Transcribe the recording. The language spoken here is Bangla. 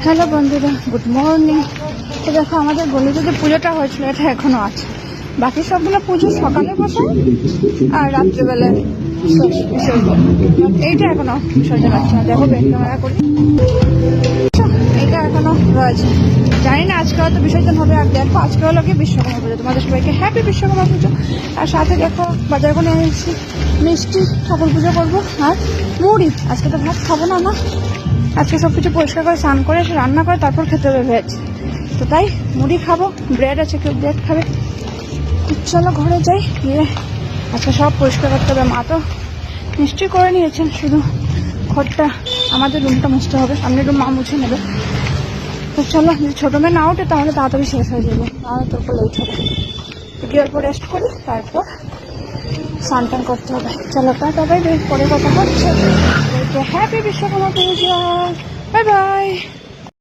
হ্যালো বন্ধুরা, গুড মর্নিং। তো দেখো, আমাদের গলিতে যে পুজোটা হয়েছিল এটা এখনো আছে। বাকি সবগুলো পুজো সকালে বসে আর রাত্রিবেলায় বিসর্জন। এইটা এখনো বিসর্জন আছে না, দেখো ব্যাক ক্যামেরা করি, এটা এখনো রয়েছে। জানি না আজকে হয়তো বিসর্জন হবে। আর দেখো, আজকে হলো কি বিশ্বকর্মা পুজো। তোমাদের সবাইকে হ্যাপি বিশ্বকর্মা পুজো। আর সাথে দেখো বাজার করে এনেছি মিষ্টি, ঠাকুর পুজো করবো আর মুড়ি। আজকে তো ভাত খাবো না, আজকে সব কিছু পরিষ্কার করে স্নান করে এসে রান্না করে তারপর খেতে হবে ভেজ। তো তাই মুড়ি খাবো, ব্রেড আছে, কেউ ব্রেড খাবে। চলো ঘরে যাই, গিয়ে আজকে সব পরিষ্কার করতে হবে। মা তো মিষ্টি করে নিয়েছেন, শুধু ঘরটা আমাদের রুমটা মুছতে হবে। সামনের রুম মা মুছে নেবে। তো চলো, যদি ছোটো মেয়ে না ওঠে তাহলে তাড়াতাড়ি শেষ হয়ে যাবে, তাহলে তোর লেট হবে। গিয়ে অল্প রেস্ট করি, তারপর স্নান টান করতে হবে। চলো টাটা, বাই বাই, পরে কথা হচ্ছে। হ্যাপি বিশ্বকর্মা পুজো, বাই বাই।